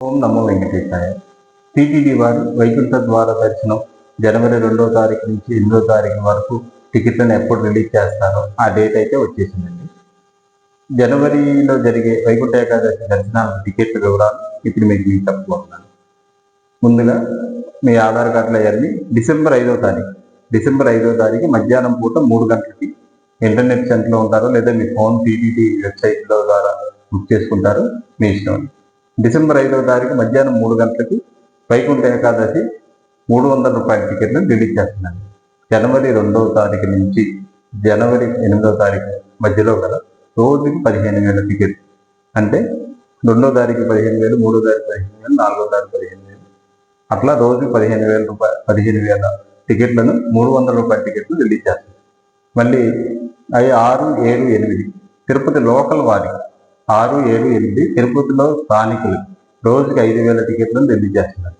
ఓం నమో వెంకటేశాయ. TTD వారు వైకుంఠ ద్వార దర్శనం జనవరి 2వ తారీఖు నుంచి 8వ తారీఖు వరకు టికెట్లను ఎప్పుడు రిలీజ్ చేస్తారో ఆ డేట్ అయితే వచ్చేసిందండి. జనవరిలో జరిగే వైకుంఠ ఏకాదశి దర్శనాలకు టికెట్ల వివరాలు ఇప్పుడు మీకు చెప్పబోతున్నాను. ముందుగా మీ ఆధార్ కార్డులు అవన్నీ డిసెంబర్ 5వ తారీఖు మధ్యాహ్నం పూట 3 గంటలకి ఇంటర్నెట్ సెంటర్లో ఉంటారో లేదా మీ ఫోన్ టీటీడీ వెబ్సైట్లో ద్వారా బుక్ చేసుకుంటారు, మీ ఇష్టం. డిసెంబర్ 5వ తారీఖు మధ్యాహ్నం 3 గంటలకి వైకుంఠ ఏకాదశి ₹300 టికెట్లను రిలీజ్ చేస్తున్నాను. జనవరి 2వ తారీఖు నుంచి జనవరి 8వ తారీఖు మధ్యలో గల రోజుకి 15,000 టికెట్లు, అంటే 2వ తారీఖు 15,000, 3వ తారీఖు 15,000, 4వ తారీఖు 15,000, అట్లా రోజుకి 15,000 టికెట్లను ₹300 టికెట్లు రిలీజ్ చేస్తాను. మళ్ళీ అవి 6, 7, 8 తిరుపతి లోకల్ వారికి 6, 7, 8 తిరుపతిలో స్థానికులు రోజుకి 5,000 టికెట్లను రిలీజ్ చేస్తున్నారు.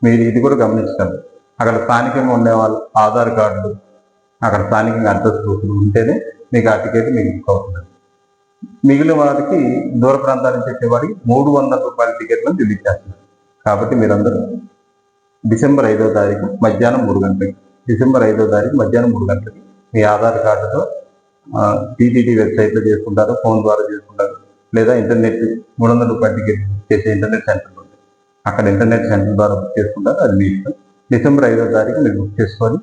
మీరు ఇది కూడా గమనించాలి. అక్కడ స్థానికంగా ఉండే వాళ్ళు ఆధార్ కార్డులు, అక్కడ స్థానికంగా అడ్రస్ ప్రూఫ్లు ఉంటేనే మీకు ఆ టికెట్ మీకు బుక్ అవుతుంది. మిగిలిన వారికి దూర ప్రాంతాల నుంచి వచ్చేవాడికి ₹300 టికెట్లను రిలీజ్ చేస్తున్నారు. కాబట్టి మీరందరూ డిసెంబర్ 5వ తారీఖు మధ్యాహ్నం 3 గంటలకి మీ ఆధార్ కార్డుతో టీటీడీ వెబ్సైట్లో చేసుకుంటారు, ఫోన్ ద్వారా చేసుకుంటారు, లేదా ఇంటర్నెట్ ₹300 టికెట్ చేసే ఇంటర్నెట్ సెంటర్లు ఉంటాయి, అక్కడ ఇంటర్నెట్ సెంటర్ ద్వారా బుక్ చేసుకుంటారు. అది మీ ఇష్టం. డిసెంబర్ 5వ తారీఖు మీరు బుక్ చేసుకొని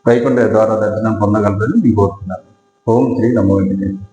వైకుంఠ ద్వారా దర్శనం పొందగలరని మీకు కోరుతున్నాను. ఓం శ్రీ నమో వెంకటేశ్వర.